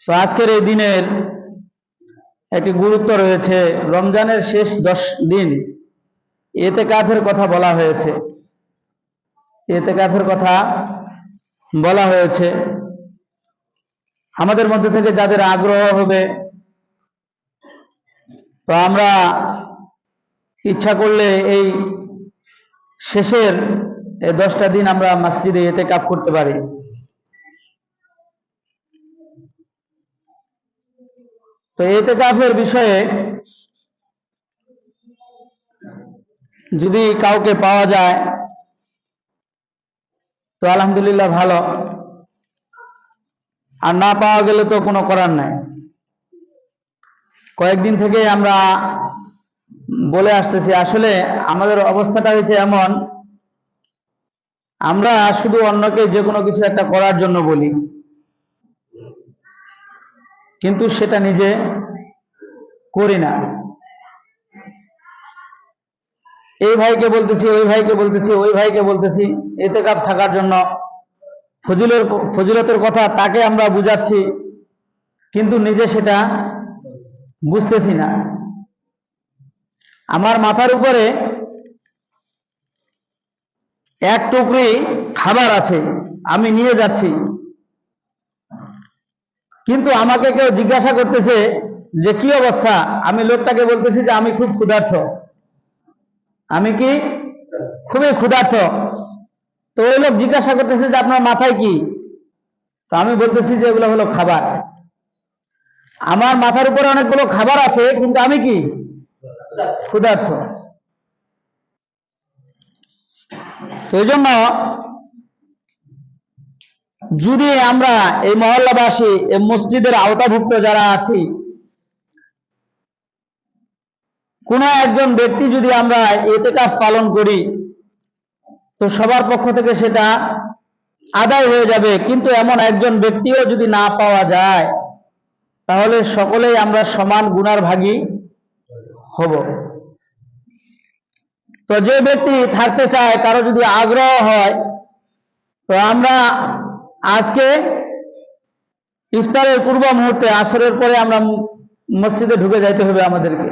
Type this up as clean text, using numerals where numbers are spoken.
তো আজকের এই দিনের একটি গুরুত্ব রয়েছে। রমজানের শেষ 10 দিন ইতিকাফের কথা বলা হয়েছে। ইতিকাফের কথা বলা হয়েছে। আমাদের মধ্যে থেকে যাদের আগ্রহ হবে, তো আমরা ইচ্ছা করলে এই শেষের এই 10টা দিন আমরা মসজিদে ইতিকাফ করতে পারি। তো ইতিকাফের বিষয়ে যদি কাউকে পাওয়া যায় তো আলহামদুলিল্লাহ ভালো, আর না পাওয়া গেলে তো কোনো করার নাই। কয়েকদিন থেকে আমরা বলে আসতেছি, আসলে আমাদের অবস্থাটা হয়েছে এমন, আমরা শুধু অন্যকে যে কোনো কিছু একটা করার জন্য বলি, কিন্তু সেটা নিজে করি না। এই ভাইকে বলতেছি, ওই ভাইকে বলতেছি, ওই ভাইকে বলতেছি ইতিকাফ থাকার জন্য, ফজিলতের কথা তাকে আমরা বুঝাচ্ছি, কিন্তু নিজে সেটা বুঝতেছি না। আমার মাথার উপরে এক টুকরি খাবার আছে, আমি নিয়ে যাচ্ছি, কিন্তু আমাকে কেউ জিজ্ঞাসা করতেছে যে কি অবস্থা। আমি লোকটাকে বলতেছি যে আমি খুব ক্ষুধার্ত, আমি কি খুবই ক্ষুধার্ত। তো ওই লোক জিজ্ঞাসা করতেছে যে আপনার মাথায় কি? তো আমি বলতেছি যে এগুলো হলো খাবার। আমার মাথার উপরে অনেকগুলো খাবার আছে, কিন্তু আমি কি ক্ষুধার্ত। সেই জন্য যদি আমরা এই মহল্লাবাসী, এই মসজিদের আওতাভুক্ত যারা আছি, কোন একজন ব্যক্তি যদি আমরা ইতিকাফ পালন করি, তো সবার পক্ষ থেকে সেটা আদায় হয়ে যাবে। কিন্তু এমন একজন ব্যক্তিও যদি না পাওয়া যায়, তাহলে সকলেই আমরা সমান গুনার ভাগী হব। তো যে ব্যক্তি থাকতে চায়, কারো যদি আগ্রহ হয়, তো আমরা আজকে ইফতারের পূর্ব মুহূর্তে আসরের পরে আমরা মসজিদে ঢুকে যাইতে হবে আমাদেরকে।